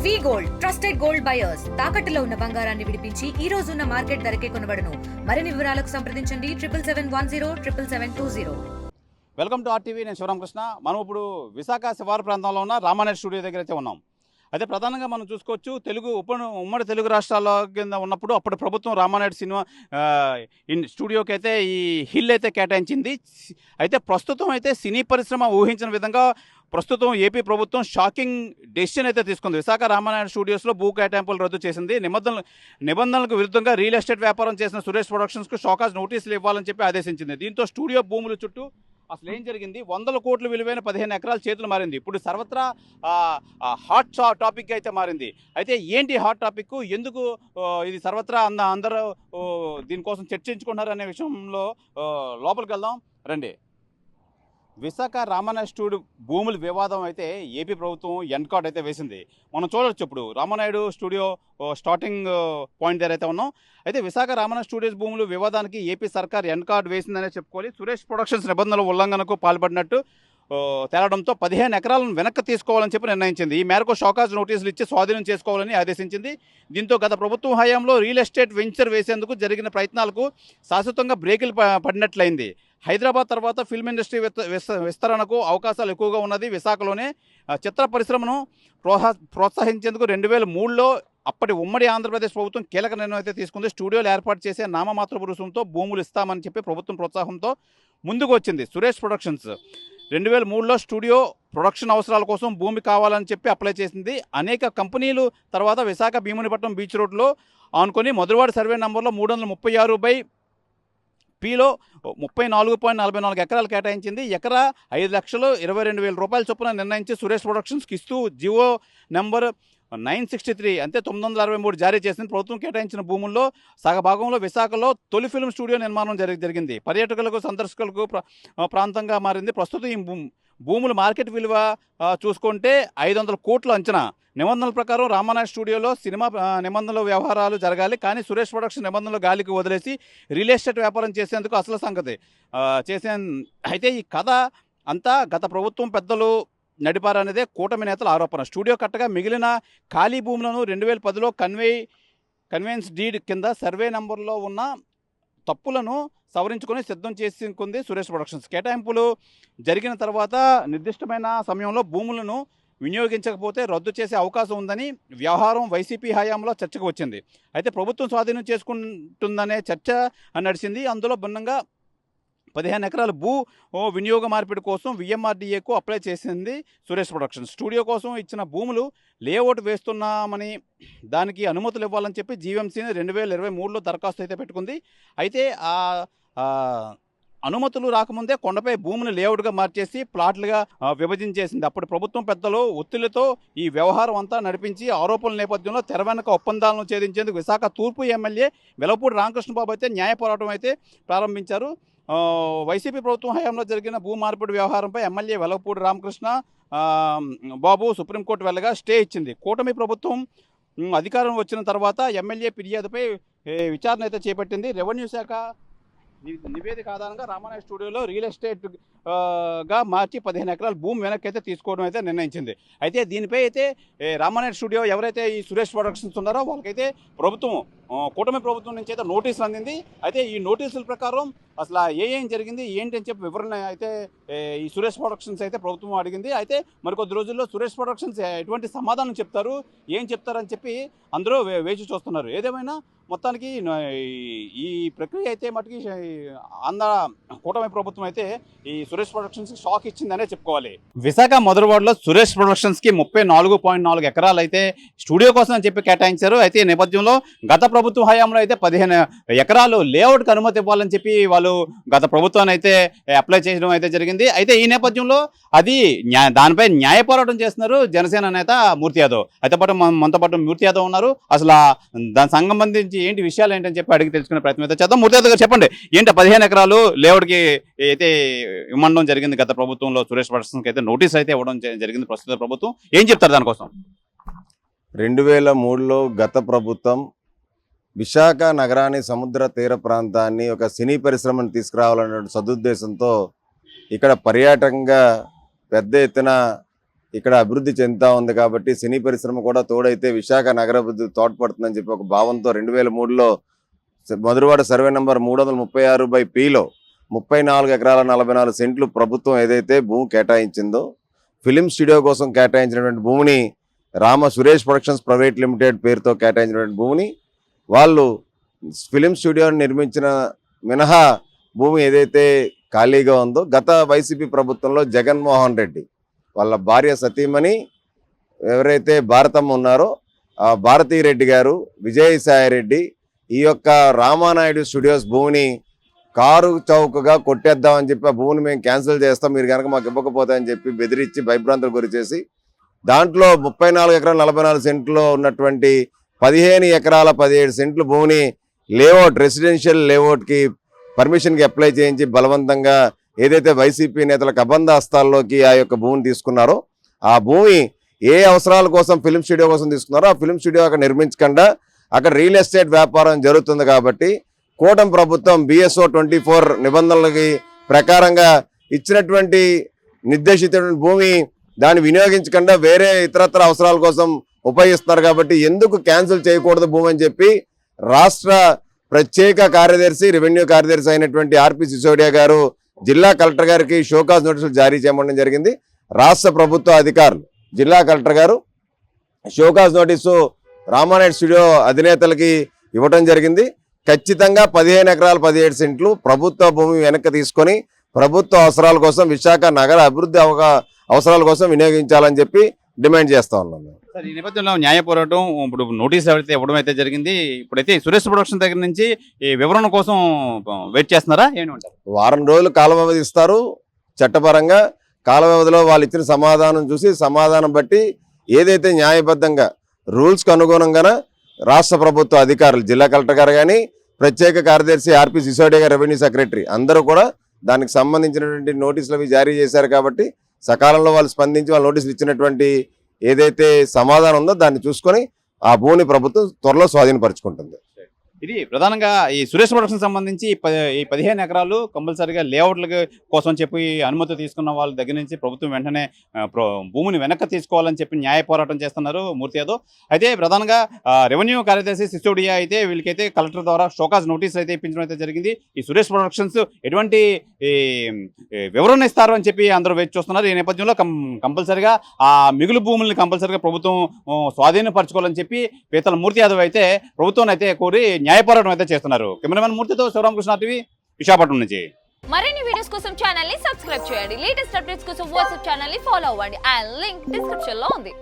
వి gold trusted gold buyers తాకట్టులో ఉన్న బంగారాన్ని విడిపించి ఈ రోజు ఉన్న మార్కెట్ ధరకే కొనబడును. మరిన్ని వివరాలకు సంప్రదించండి 7771077720. Welcome to RTV. నేను శివరామకృష్ణ. మనం ఇప్పుడు విశాఖ శివారు ప్రాంతంలో ఉన్న రామానాయుడు స్టూడియో దగ్గర అయితే ఉన్నాం. అయితే ప్రధానంగా మనం చూసుకోవచ్చు, ఉమ్మడి తెలుగు రాష్ట్రాల కింద ఉన్నప్పుడు అప్పుడు ప్రభుత్వం రామానాయుడు సినిమా స్టూడియోకి అయితే ఈ హిల్ అయితే కేటాయించింది. అయితే ప్రస్తుతం అయితే సినీ పరిశ్రమ ఊహించిన విధంగా ప్రస్తుతం ఏపీ ప్రభుత్వం షాకింగ్ డెసిషన్ అయితే తీసుకుంది. విశాఖ రామానాయుడు స్టూడియోస్లో భూ కేటాయింపులు రద్దు చేసింది. నిబంధనలకు విరుద్ధంగా రియల్ ఎస్టేట్ వ్యాపారం చేసిన సురేష్ ప్రొడక్షన్స్కు షోకాజ్ నోటీసులు ఇవ్వాలని చెప్పి ఆదేశించింది. దీంతో స్టూడియో భూముల చుట్టూ అసలు ఏం జరిగింది, 100 కోట్ల విలువైన 15 ఎకరాల చేతులు మారింది. ఇప్పుడు సర్వత్రా హాట్ టాపిక్ అయితే మారింది. అయితే ఏంటి హాట్ టాపిక్, ఎందుకు ఇది సర్వత్రా అందరూ దీనికోసం చర్చించుకుంటున్నారు అనే విషయంలో లోపలికి వెళ్దాం రండి. విశాఖ రామానాయుడు స్టూడియో భూముల వివాదం అయితే ఏపీ ప్రభుత్వం ఎండ్ కార్డ్ అయితే వేసింది. మనం చూడవచ్చు ఇప్పుడు రామానాయుడు స్టూడియో స్టార్టింగ్ పాయింట్ దగ్గర అయితే ఉన్నాం. అయితే విశాఖ రామానాయుడు స్టూడియోస్ భూములు వివాదానికి ఏపీ సర్కార్ ఎండ్ కార్డ్ వేసిందనే చెప్పుకోవాలి. సురేష్ ప్రొడక్షన్స్ నిబంధనల ఉల్లంఘనకు పాల్పడినట్టు తేలడంతో 15 ఎకరాలను వెనక్కి తీసుకోవాలని చెప్పి నిర్ణయించింది. ఈ మేరకు షోకాజ్ నోటీసులు ఇచ్చి స్వాధీనం చేసుకోవాలని ఆదేశించింది. దీంతో గత ప్రభుత్వం హయాంలో రియల్ ఎస్టేట్ వెంచర్ వేసేందుకు జరిగిన ప్రయత్నాలకు శాశ్వతంగా బ్రేకులు పడినట్లయింది. హైదరాబాద్ తర్వాత ఫిల్మ్ ఇండస్ట్రీ విస్తరణకు అవకాశాలు ఎక్కువగా ఉన్నది. విశాఖలోనే చిత్ర పరిశ్రమను ప్రోత్సహించేందుకు 2003లో అప్పటి ఉమ్మడి ఆంధ్రప్రదేశ్ ప్రభుత్వం కీలక నిర్ణయం అయితే తీసుకుంది. స్టూడియోలు ఏర్పాటు చేసే నామమాత్రపు రుసుముతో భూములు ఇస్తామని చెప్పి ప్రభుత్వం ప్రోత్సాహంతో ముందుకు వచ్చింది. సురేష్ ప్రొడక్షన్స్ 2003లో స్టూడియో ప్రొడక్షన్ అవసరాల కోసం భూమి కావాలని చెప్పి అప్లై చేసింది. అనేక కంపెనీలు తర్వాత విశాఖ భీమునిపట్నం బీచ్ రోడ్లో ఆనుకొని మధురవాడ సర్వే నంబర్లో 336/Pలో 34.44 ఎకరాలు కేటాయించింది. ఎకరా 5,22,000 రూపాయల చొప్పున నిర్ణయించి సురేష్ ప్రొడక్షన్స్కి ఇస్తూ జివో నెంబర్ 963 అంటే 963 జారీ చేసింది. ప్రభుత్వం కేటాయించిన భూముల్లో సగభాగంలో విశాఖలో తొలి ఫిల్మ్ స్టూడియో నిర్మాణం జరిగింది. పర్యాటకులకు సందర్శకులకు ప్రాంతంగా మారింది. ప్రస్తుతం ఈ భూముల మార్కెట్ విలువ చూసుకుంటే 500 కోట్ల అంచనా. నిబంధనల ప్రకారం రామానాయుడు స్టూడియోలో సినిమా నిబంధనల వ్యవహారాలు జరగాలి, కానీ సురేష్ ప్రొడక్షన్ నిబంధనలు గాలికి వదిలేసి రియల్ ఎస్టేట్ వ్యాపారం చేసేందుకు అసలు సంగతి అయితే ఈ కథ అంతా గత ప్రభుత్వం పెద్దలు నడిపారనేదే కూటమి నేతల ఆరోపణ. స్టూడియో కట్టగా మిగిలిన ఖాళీ భూములను 2010లో కన్వెన్స్ డీడ్ కింద సర్వే నంబర్లో ఉన్న తప్పులను సవరించుకొని సిద్ధం చేసుకుంది సురేష్ ప్రొడక్షన్స్. కేటాయింపులు జరిగిన తర్వాత నిర్దిష్టమైన సమయంలో భూములను వినియోగించకపోతే రద్దు చేసే అవకాశం ఉందని వ్యవహారం వైసీపీ హయాంలో చర్చకు వచ్చింది. అయితే ప్రభుత్వం స్వాధీనం చేసుకుంటుందనే చర్చ నడిచింది. అందులో భిన్నంగా 15 ఎకరాల భూ వినియోగ మార్పిడి కోసం VMRDAకు అప్లై చేసింది సురేష్ ప్రొడక్షన్స్. స్టూడియో కోసం ఇచ్చిన భూములు లేఅవుట్ వేస్తున్నామని దానికి అనుమతులు ఇవ్వాలని చెప్పి జీవీఎంసీని 2023లో దరఖాస్తు అయితే పెట్టుకుంది. అయితే అనుమతులు రాకముందే కొండపై భూమిని లేఅవుట్గా మార్చేసి ప్లాట్లుగా విభజించేసింది. అప్పుడు ప్రభుత్వం పెద్దలు ఒత్తిళ్లతో ఈ వ్యవహారం అంతా నడిపించి ఆరోపణల నేపథ్యంలో తెర వెనక ఒప్పందాలను ఛేదించేందుకు విశాఖ తూర్పు ఎమ్మెల్యే వెలపూడి రామకృష్ణబాబు అయితే న్యాయ పోరాటం అయితే ప్రారంభించారు. వైసీపీ ప్రభుత్వం హయాంలో జరిగిన భూ మార్పిడి వ్యవహారంపై ఎమ్మెల్యే వెలపూడి రామకృష్ణ బాబు సుప్రీంకోర్టు వెళ్ళగా స్టే ఇచ్చింది. కూటమి ప్రభుత్వం అధికారం వచ్చిన తర్వాత ఎమ్మెల్యే ఫిర్యాదుపై విచారణ అయితే చేపట్టింది. రెవెన్యూ శాఖ నివేదిక ఆధారంగా రామానాయుడు స్టూడియోలో రియల్ ఎస్టేట్గా మార్చి 15 ఎకరాల భూమి వెనక్కి అయితే తీసుకోవడం అయితే నిర్ణయించింది. అయితే దీనిపై అయితే రామానాయుడు స్టూడియో ఎవరైతే ఈ సురేష్ ప్రొడక్షన్స్ ఉన్నారో వాళ్ళకైతే కూటమి ప్రభుత్వం నుంచి అయితే నోటీసులు అందింది. అయితే ఈ నోటీసుల ప్రకారం అసలు ఏం జరిగింది ఏంటి అని చెప్పి వివరణ అయితే ఈ సురేష్ ప్రొడక్షన్స్ అయితే ప్రభుత్వం అడిగింది. అయితే మరికొద్ది రోజుల్లో సురేష్ ప్రొడక్షన్స్ ఎటువంటి సమాధానం చెప్తారు, ఏం చెప్తారని చెప్పి అందరూ వేచి చూస్తున్నారు. ఏదేమైనా మొత్తానికి ఈ ప్రక్రియ అయితే మటుకి ఆంధ్ర కూటమి ప్రభుత్వం అయితే ఈ సురేష్ ప్రొడక్షన్స్ షాక్ ఇచ్చిందనే చెప్పుకోవాలి. విశాఖ మధురవాడలో సురేష్ ప్రొడక్షన్స్కి 34.4 ఎకరాలు అయితే స్టూడియో కోసం అని చెప్పి కేటాయించారు. అయితే ఈ నేపథ్యంలో గత ప్రభుత్వ హయాంలో అయితే 15 ఎకరాలు లేఅవుట్కి అనుమతి ఇవ్వాలని చెప్పి వాళ్ళు గత ప్రభుత్వాన్ని అయితే అప్లై చేయడం అయితే జరిగింది. అయితే ఈ నేపథ్యంలో దానిపై న్యాయ పోరాటం చేస్తున్నారు జనసేన నేత మూర్తి యాదవ్. అయితే మనతో పాటు మూర్తి యాదవ్ ఉన్నారు. అసలు దానికి సంబంధించి ఏంటి విషయాలు ఏంటని చెప్పి అడిగి తెలుసుకునే ప్రయత్నం అయితే చేద్దాం. మూర్తి యాదవ్ గారు చెప్పండి, ఏంటి 15 ఎకరాలు లేఅవుట్కి అయితే ఇవ్వడం జరిగింది గత ప్రభుత్వంలో సురేష్ ప్రొడక్షన్స్కి అయితే నోటీస్ అయితే ఇవ్వడం జరిగింది ప్రస్తుత ప్రభుత్వం, ఏం చెప్తారు దానికోసం? 2003లో గత ప్రభుత్వం విశాఖ నగరాన్ని సముద్ర తీర ప్రాంతాన్ని ఒక సినీ పరిశ్రమను తీసుకురావాలనే సదుద్దేశంతో ఇక్కడ పర్యాటకంగా పెద్ద ఎత్తున ఇక్కడ అభివృద్ధి చెందుతా ఉంది కాబట్టి సినీ పరిశ్రమ కూడా తోడైతే విశాఖ నగర అభివృద్ధి తోడ్పడుతుందని చెప్పి ఒక భావంతో 2003లో మధురవాడ సర్వే నంబర్ 336/Pలో 34 ఎకరాల 44 సెంట్లు ప్రభుత్వం ఏదైతే భూమి కేటాయించిందో ఫిలిం స్టూడియో కోసం కేటాయించినటువంటి భూమిని సురేష్ ప్రొడక్షన్స్ ప్రైవేట్ లిమిటెడ్ పేరుతో కేటాయించినటువంటి భూమిని వాళ్ళు ఫిలిం స్టూడియోని నిర్మించిన మినహా భూమి ఏదైతే ఖాళీగా ఉందో గత వైసీపీ ప్రభుత్వంలో జగన్మోహన్ రెడ్డి వాళ్ళ భార్య సతీమణి ఎవరైతే భారతమ్మ ఉన్నారో ఆ భారతీరెడ్డి గారు, విజయసాయి రెడ్డి ఈ యొక్క రామానాయుడు స్టూడియోస్ భూమిని కారు చౌకగా కొట్టేద్దామని చెప్పి ఆ భూమిని మేము క్యాన్సిల్ చేస్తాం మీరు కనుక మాకు ఇవ్వకపోతాయని చెప్పి బెదిరించి భయభ్రాంతులు గురి చేసి దాంట్లో 34 ఎకరాల 44 సెంట్లో ఉన్నటువంటి 15 ఎకరాల 17 సెంట్లు భూమిని లేఅవుట్ రెసిడెన్షియల్ లేఅవుట్కి పర్మిషన్కి అప్లై చేయించి బలవంతంగా ఏదైతే వైసీపీ నేతలకు అబంధ హస్తాల్లోకి ఆ యొక్క భూమిని తీసుకున్నారో ఆ భూమి ఏ అవసరాల కోసం ఫిలిం స్టూడియో కోసం తీసుకున్నారో ఆ ఫిలిం స్టూడియో అక్కడ నిర్మించకుండా అక్కడ రియల్ ఎస్టేట్ వ్యాపారం జరుగుతుంది కాబట్టి కూటమి ప్రభుత్వం BSO 24 నిబంధనలకి ప్రకారంగా ఇచ్చినటువంటి నిర్దేశితమైన భూమి దాన్ని వినియోగించకుండా వేరే ఇతరత్ర అవసరాల కోసం ఉపయోగిస్తున్నారు కాబట్టి ఎందుకు క్యాన్సిల్ చేయకూడదు భూమి అని చెప్పి రాష్ట్ర ప్రత్యేక కార్యదర్శి రెవెన్యూ కార్యదర్శి అయినటువంటి RP సిసోడియా గారు జిల్లా కలెక్టర్ గారికి షోకాజ్ నోటీసులు జారీ చేయడం జరిగింది. రాష్ట్ర ప్రభుత్వ అధికారులు జిల్లా కలెక్టర్ గారు షోకాజ్ నోటీసు రామానాయుడు స్టూడియో అధినేతలకి ఇవ్వడం జరిగింది. ఖచ్చితంగా 15 ఎకరాల 17 సెంట్లు ప్రభుత్వ భూమి వెనక్కి తీసుకొని ప్రభుత్వ అవసరాల కోసం విశాఖ నగర అభివృద్ధి అవసరాల కోసం వినియోగించాలని చెప్పి డిమాండ్ చేస్తా ఉన్నాం. సార్, ఈ నేపథ్యంలో న్యాయ పోరాటం ఇప్పుడు నోటీస్ ఎవరైతే ఇవ్వడం అయితే జరిగింది. ఇప్పుడైతే సురేష్ ప్రొడక్షన్ దగ్గర నుంచి ఈ వివరణ కోసం వెయిట్ చేస్తున్నారా ఏమంటారు? వారం రోజులు కాల వ్యవధి ఇస్తారు. చట్టపరంగా కాల వ్యవధిలో వాళ్ళు ఇచ్చిన సమాధానం చూసి సమాధానం బట్టి ఏదైతే న్యాయబద్ధంగా రూల్స్కి అనుగుణంగా రాష్ట్ర ప్రభుత్వ అధికారులు జిల్లా కలెక్టర్ గారు కానీ ప్రత్యేక కార్యదర్శి RP సిసోడియా గారు రెవెన్యూ సెక్రటరీ అందరూ కూడా దానికి సంబంధించినటువంటి నోటీసులు అవి జారీ చేశారు కాబట్టి సకాలంలో వాళ్ళు స్పందించి వాళ్ళు నోటీసులు ఇచ్చినటువంటి ఏదైతే సమాధానం ఉందో దాన్ని చూసుకొని ఆ భూమిని ప్రభుత్వం త్వరలో స్వాధీనపరుచుకుంటుంది. ఇది ప్రధానంగా ఈ సురేష్ ప్రొడక్షన్ సంబంధించి ఈ 15 ఎకరాలు కంపల్సరీగా లేఅవుట్ల కోసం చెప్పి అనుమతి తీసుకున్న వాళ్ళ దగ్గర నుంచి ప్రభుత్వం వెంటనే భూమిని వెనక్కి తీసుకోవాలని చెప్పి న్యాయ పోరాటం చేస్తున్నారు మూర్తి యాదవ్. అయితే ప్రధానంగా రెవెన్యూ కార్యదర్శి సిసోడియా అయితే వీళ్ళకైతే కలెక్టర్ ద్వారా షోకాజ్ నోటీస్ అయితే ఇప్పించడం అయితే జరిగింది. ఈ సురేష్ ప్రొడక్షన్స్ ఎటువంటి వివరణ ఇస్తారు అని చెప్పి అందరూ వేచి చూస్తున్నారు. ఈ నేపథ్యంలో కంపల్సరీగా ఆ మిగులు భూముల్ని కంపల్సరీగా ప్రభుత్వం స్వాధీనపరచుకోవాలని చెప్పి పీతల మూర్తి యాదవ్ అయితే ప్రభుత్వం అయితే కోరి న్యాయ పోరాటం అయితే చేస్తున్నారు. కెమెరామెన్ మూర్తితో శివరామకృష్ణ టీవీ విశాఖపట్నం నుంచి. మరిన్ని వీడియోస్ కోసం ఛానల్ ని సబ్స్క్రైబ్ చేయండి. లేటెస్ట్ అప్డేట్స్ కోసం వాట్సాప్ ఛానల్ ని ఫాలో అవ్వండి. ఆ లింక్ డిస్క్రిప్షన్ లో ఉంది.